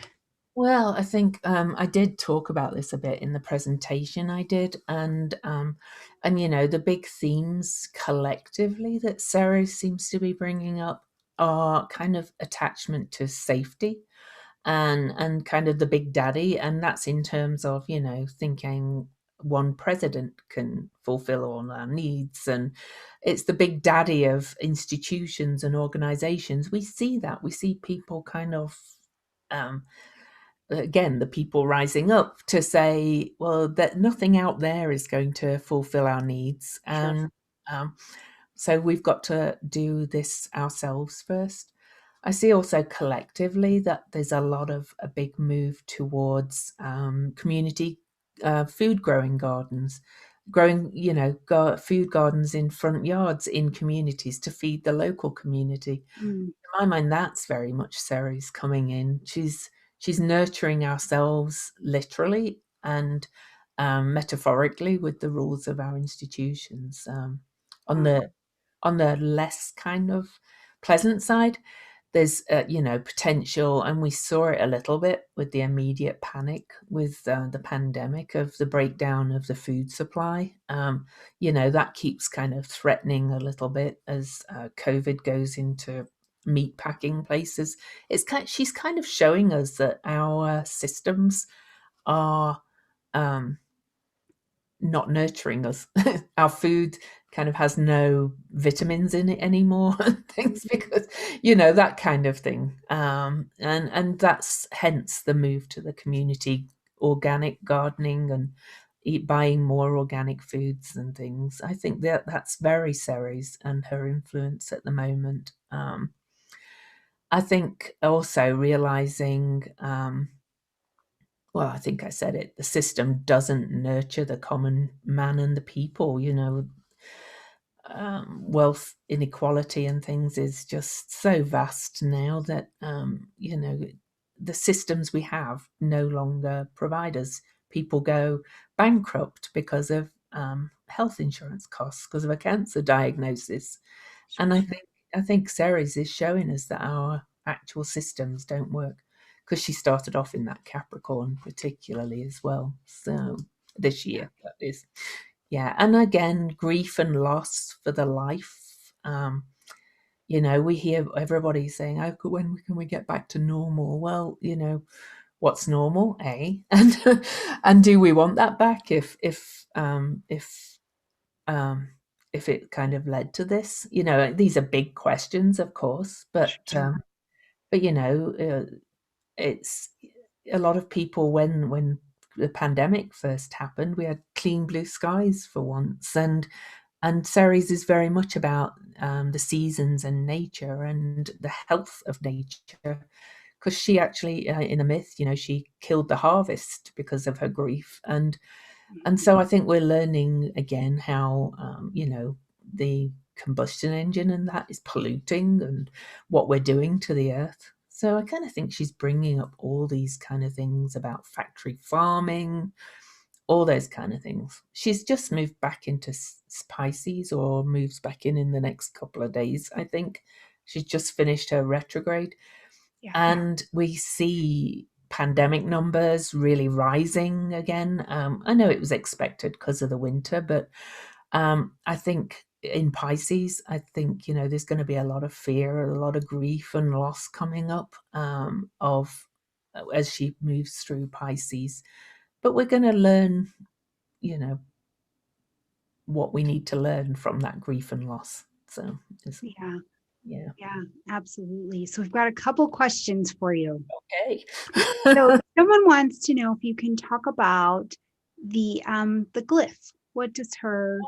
Speaker 2: Well, I think I did talk about this a bit in the presentation I did, and the big themes collectively that Sarah seems to be bringing up are kind of attachment to safety and kind of the big daddy, and that's in terms of thinking one president can fulfill all our needs, and it's the big daddy of institutions and organizations. We see people kind of. Um, Again, the people rising up to say, well, that nothing out there is going to fulfill our needs.
Speaker 1: sure.
Speaker 2: And so we've got to do this ourselves first. I see also collectively that there's a big move towards community food growing gardens, growing, food gardens in front yards in communities to feed the local community.
Speaker 1: Mm,
Speaker 2: My mind, that's very much Ceres coming in. She's nurturing ourselves literally and metaphorically with the rules of our institutions. On
Speaker 1: wow.
Speaker 2: the less kind of pleasant side, there's potential, and we saw it a little bit with the immediate panic with the pandemic of the breakdown of the food supply. That keeps kind of threatening a little bit as COVID goes into meat packing places. She's kind of showing us that our systems are um, not nurturing us. Our food kind of has no vitamins in it anymore and things because that kind of thing. And that's hence the move to the community organic gardening and buying more organic foods and things. I think that's very Ceres and her influence at the moment. I think also realizing, well, I think I said it, the system doesn't nurture the common man and the people. Wealth inequality and things is just so vast now that, the systems we have no longer provide us. People go bankrupt because of health insurance costs, because of a cancer diagnosis. And I think Ceres is showing us that our actual systems don't work, because she started off in that Capricorn particularly as well. So this
Speaker 1: Yeah.
Speaker 2: year, that is. Yeah. And again, grief and loss for the life. We hear everybody saying, "Oh, when can we get back to normal?" Well, what's normal, eh? And do we want that back if um, if it kind of led to this. These are big questions, of course,
Speaker 1: Sure.
Speaker 2: but it's a lot of people when the pandemic first happened, we had clean blue skies for once, and Ceres is very much about the seasons and nature and the health of nature, because she actually, in the myth, she killed the harvest because of her grief, and
Speaker 1: Mhm.
Speaker 2: so I think we're learning again how the combustion engine and that is polluting and what we're doing to the earth. So I kind of think she's bringing up all these kind of things about factory farming, all those kind of things. She's just moved back into Pisces, or moves back in the next couple of days, I think. She's just finished her retrograde,
Speaker 1: Yeah.
Speaker 2: and we see pandemic numbers really rising again. I know it was expected because of the winter, but I think in Pisces, I think there's going to be a lot of fear, a lot of grief and loss coming up, of as she moves through Pisces. But we're going to learn, you know, what we need to learn from that grief and loss. So,
Speaker 1: Yeah.
Speaker 2: yeah,
Speaker 1: Yeah. Absolutely. So we've got a couple questions for you.
Speaker 2: okay.
Speaker 1: So someone wants to know if you can talk about the glyph. What does her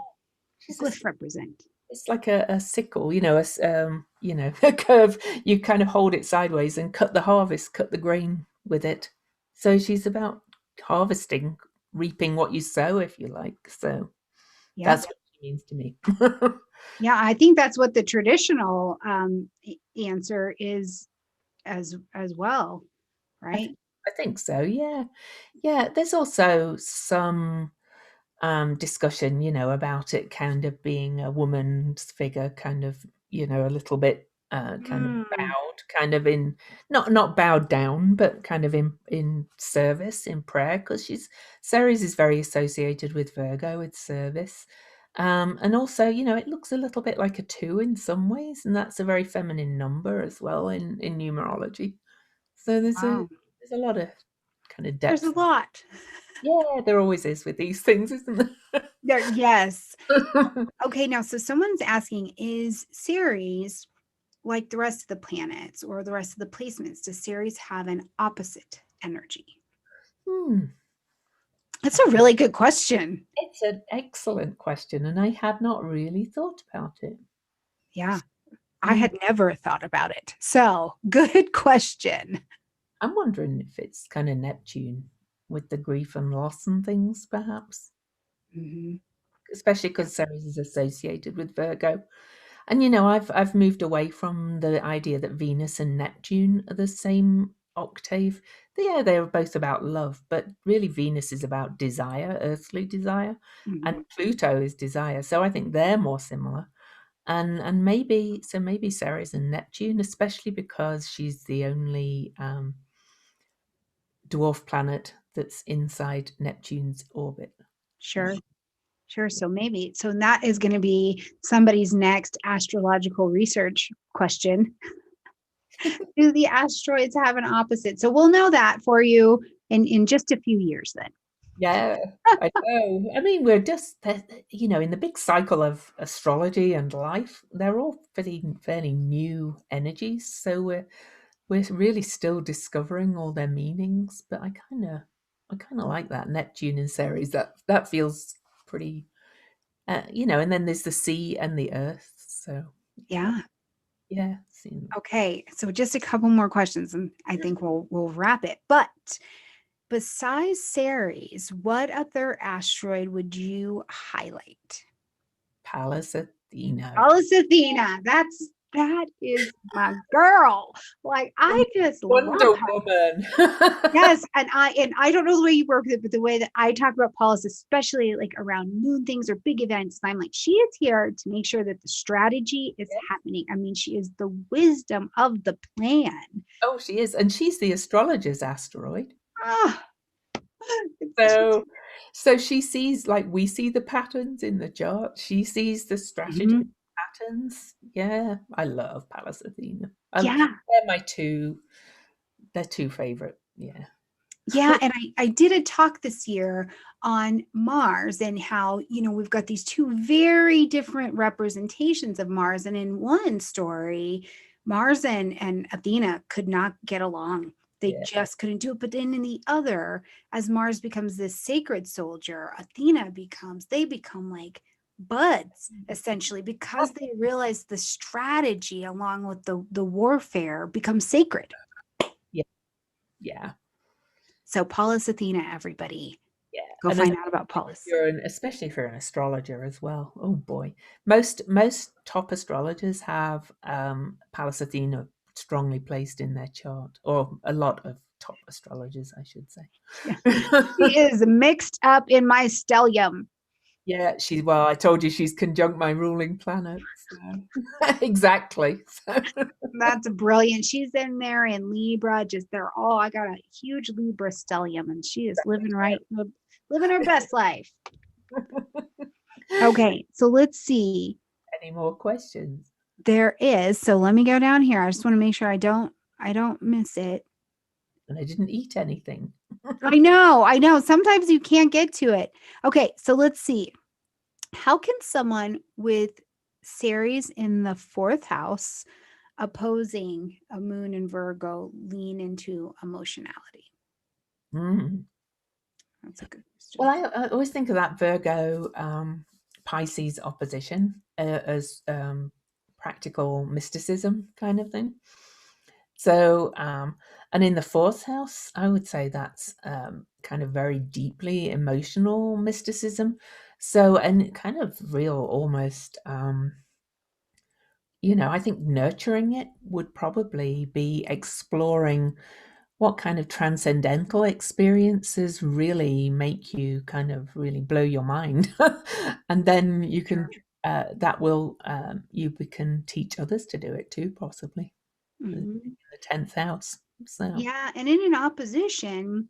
Speaker 2: She's a
Speaker 1: glyph represent?
Speaker 2: It's like a sickle, a curve. You kind of hold it sideways and cut the grain with it. So she's about harvesting, reaping what you sow, if you like. So
Speaker 1: Yeah.
Speaker 2: that's what she means to me.
Speaker 1: Yeah. I think that's what the traditional answer is as well,
Speaker 2: I,
Speaker 1: right?
Speaker 2: th- I think so. Yeah, yeah. There's also some discussion, about it kind of being a woman's figure, kind of, a little bit kind of
Speaker 1: Mm,
Speaker 2: bowed, kind of in not bowed down, but kind of in service, in prayer, because she's Ceres is very associated with Virgo, with service. And also, it looks a little bit like a two in some ways, and that's a very feminine number as well in numerology. So
Speaker 1: wow.
Speaker 2: there's a lot of kind of
Speaker 1: There's a
Speaker 2: depth.
Speaker 1: lot.
Speaker 2: Yeah, there always is with these things, isn't
Speaker 1: There, yes.
Speaker 2: there?
Speaker 1: Okay, now so someone's asking, is Ceres like the rest of the planets or the rest of the placements? Does Ceres have an opposite energy?
Speaker 2: Hmm.
Speaker 1: That's a really good question.
Speaker 2: It's an excellent question, and I had not really thought about it.
Speaker 1: Yeah, I
Speaker 2: Yeah,
Speaker 1: had never thought about it. So, good question.
Speaker 2: I'm wondering if it's kind of Neptune with the grief and loss and things, perhaps,
Speaker 1: Mhm.
Speaker 2: especially
Speaker 1: Yeah.
Speaker 2: because Ceres is associated with Virgo. And I've moved away from the idea that Venus and Neptune are the same octave. Yeah, they're both about love, but really Venus is about desire, earthly desire, and
Speaker 1: Mhm.
Speaker 2: Pluto is desire. So I think they're more similar. And maybe Ceres and Neptune, especially because she's the only dwarf planet that's inside Neptune's orbit. So
Speaker 1: Sure. Sure. So maybe, so that is going to be somebody's next astrological research question. Do the asteroids have an opposite? So we'll know that for you in just a few years then.
Speaker 2: yeah, I know. I mean, we're just in the big cycle of astrology and life. They're all fairly new energies, so we're really still discovering all their meanings. But I kind of like that Neptune and Ceres. That feels pretty. And then there's the sea and the earth. So yeah,
Speaker 1: Yeah.
Speaker 2: yeah, seen.
Speaker 1: Okay. So just a couple more questions and I think we'll wrap it. But besides Ceres, what other asteroid would you highlight?
Speaker 2: Pallas Athena.
Speaker 1: Alice Athena. That is my girl. Like I just love
Speaker 2: Wonder
Speaker 1: her.
Speaker 2: Woman.
Speaker 1: Yes, and I don't know the way you work with it, but the way that I talk about politics, especially like around moon things or big events, I'm like, she is here to make sure that the strategy is happening. I mean, she is the wisdom of the plan.
Speaker 2: Oh, she is, and she's the astrologer's asteroid.
Speaker 1: Ah, it's just,
Speaker 2: So, so she sees, like we see the patterns in the chart. She sees the strategy
Speaker 1: mhm.
Speaker 2: patterns. Yeah, I love Pallas Athena.
Speaker 1: Yeah,
Speaker 2: They're my two. They're two favorite. Yeah.
Speaker 1: Yeah, and I did a talk this year on Mars and how, we've got these two very different representations of Mars. And in one story, Mars and Athena could not get along. They
Speaker 2: Yeah.
Speaker 1: just couldn't do it. But then in the other, as Mars becomes this sacred soldier, they become like buds essentially because they realize the strategy along with the warfare becomes sacred.
Speaker 2: Yeah. Yeah.
Speaker 1: So Pallas Athena, everybody.
Speaker 2: Yeah.
Speaker 1: Go
Speaker 2: And
Speaker 1: find out about Paulus.
Speaker 2: especially if you're an astrologer as well. Oh boy. Most top astrologers have Pallas Athena strongly placed in their chart, or a lot of top astrologers, I should say.
Speaker 1: Yeah. She is mixed up in my stellium.
Speaker 2: Yeah, well, I told you she's conjunct my ruling planet. So. Exactly. So.
Speaker 1: That's brilliant. She's in there in Libra, just they're all, I got a huge Libra stellium and she is living her best life. Okay, so let's see.
Speaker 2: Any more questions?
Speaker 1: There is, so let me go down here. I just want to make sure I don't miss it.
Speaker 2: And I didn't eat anything.
Speaker 1: I know. Sometimes you can't get to it. Okay, so let's see. How can someone with Ceres in the fourth house opposing a moon in Virgo lean into emotionality?
Speaker 2: Mm.
Speaker 1: That's a good
Speaker 2: Well,
Speaker 1: question.
Speaker 2: I always think of that Virgo Pisces opposition as practical mysticism kind of thing. So, and in the fourth house, I would say that's kind of very deeply emotional mysticism. So, and kind of real, almost, I think nurturing it would probably be exploring what kind of transcendental experiences really make you kind of really blow your mind. And then you can, that will, you can teach others to do it too, possibly.
Speaker 1: Mhm.
Speaker 2: The 10th house. So,
Speaker 1: Yeah, and in an opposition,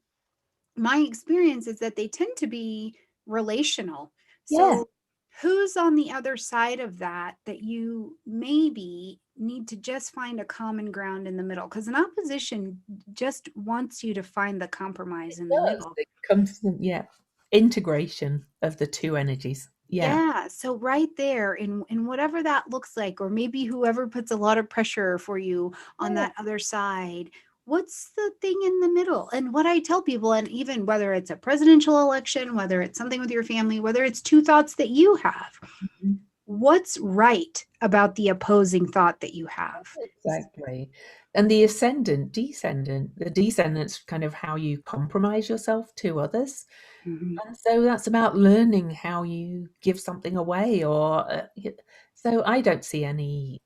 Speaker 1: my experience is that they tend to be relational.
Speaker 2: yeah,
Speaker 1: So, who's on the other side of that you maybe need to just find a common ground in the middle? Because an opposition just wants you to find the compromise
Speaker 2: it
Speaker 1: in the
Speaker 2: does.
Speaker 1: middle.
Speaker 2: It comes from, yeah, integration of the two energies. Yeah.
Speaker 1: Yeah, so right there in whatever that looks like, or maybe whoever puts a lot of pressure for you on
Speaker 2: Yeah.
Speaker 1: that other side, what's the thing in the middle? And what I tell people, and even whether it's a presidential election, whether it's something with your family, whether it's two thoughts that you have,
Speaker 2: Mhm.
Speaker 1: what's right about the opposing thought that you have?
Speaker 2: Exactly. And the ascendant, descendant, the descendant's kind of how you compromise yourself to others.
Speaker 1: Mhm.
Speaker 2: And so that's about learning how you give something away, or so I don't see any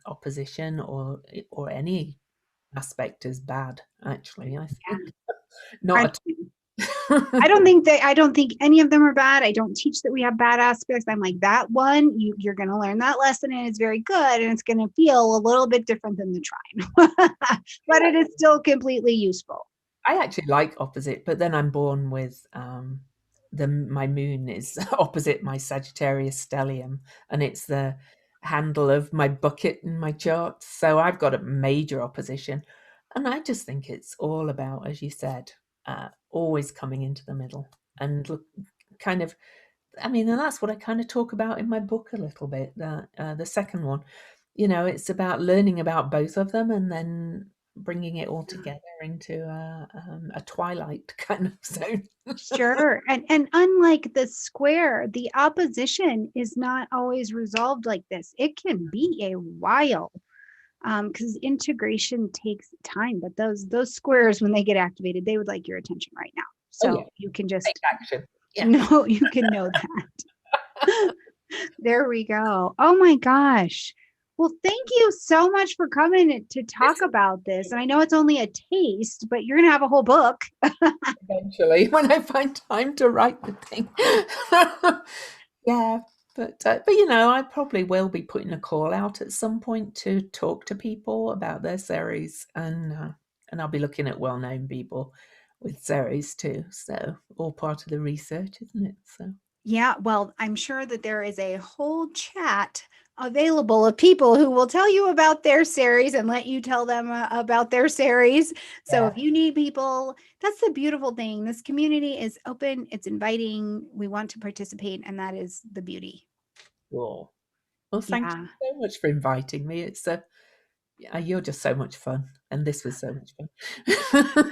Speaker 2: opposition or any aspect as bad. Actually, I think
Speaker 1: Yeah.
Speaker 2: not
Speaker 1: I
Speaker 2: at
Speaker 1: don't think I don't think any of them are bad. I don't teach that we have bad aspects. I'm like that one, you're going to learn that lesson and it's very good and it's going to feel a litall bit different than the trine. But it is still completely useful.
Speaker 2: I actually like opposite, but then I'm born with the my moon is opposite my Sagittarius stellium, and it's the handle of my bucket in my chart. So I've got a major opposition, and I just think it's all about, as you said, always coming into the middle and look, kind of. I mean, and that's what I kind of talk about in my book a little bit. The second one, it's about learning about both of them and then bringing it all together into a twilight kind of zone.
Speaker 1: Sure. And unlike the square, the opposition is not always resolved like this. It can be a while because integration takes time. But those squares, when they get activated, they would like your attention right now.
Speaker 2: Oh yeah,
Speaker 1: So you can
Speaker 2: take
Speaker 1: just
Speaker 2: action. Yeah.
Speaker 1: know you can know that. There we go. Oh my gosh. Well, thank you so much for coming to talk
Speaker 2: This
Speaker 1: about this. And I know it's only a taste, but you're going to have a whole book.
Speaker 2: eventually when I find time to write the thing. Yeah, but I probably will be putting a call out at some point to talk to people about their series, and I'll be looking at well-known people with series too. So all part of the research, isn't it? So
Speaker 1: Yeah, well, I'm sure that there is a whole chat available of people who will tell you about their series and let you tell them about their series. So if
Speaker 2: Yeah,
Speaker 1: you need people, that's the beautiful thing. This community is open, it's inviting. We want to participate, and that is the beauty.
Speaker 2: cool. Well, thank you
Speaker 1: Yeah.
Speaker 2: so much for inviting me. It's yeah, you're just so much fun, and this was so much fun.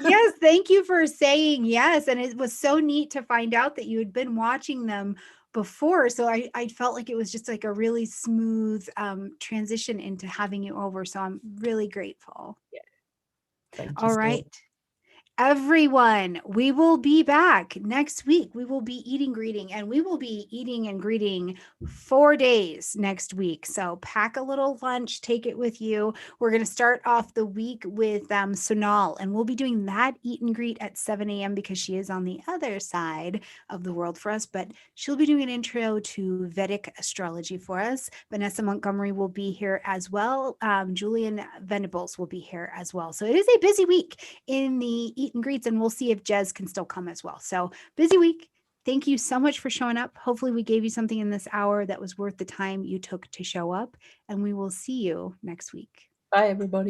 Speaker 1: Yes, thank you for saying yes. And it was so neat to find out that you had been watching them before. So I felt like it was just like a really smooth transition into having you over. So I'm really grateful.
Speaker 2: Yeah, thank you
Speaker 1: All
Speaker 2: so
Speaker 1: right. Everyone, we will be back next week. We will be eating greeting, and we will be eating and greeting 4 days next week. So pack a little lunch, take it with you. We're going to start off the week with Sonal, and we'll be doing that eat and greet at 7 a.m. because she is on the other side of the world for us. But she'll be doing an intro to Vedic astrology for us. Vanessa Montgomery will be here as well. Julian Venables will be here as well. So it is a busy week in the eat and greets, and we'll see if Jez can still come as well. So busy week. Thank you so much for showing up. Hopefully, we gave you something in this hour that was worth the time you took to show up, and we will see you next week.
Speaker 2: Bye, everybody.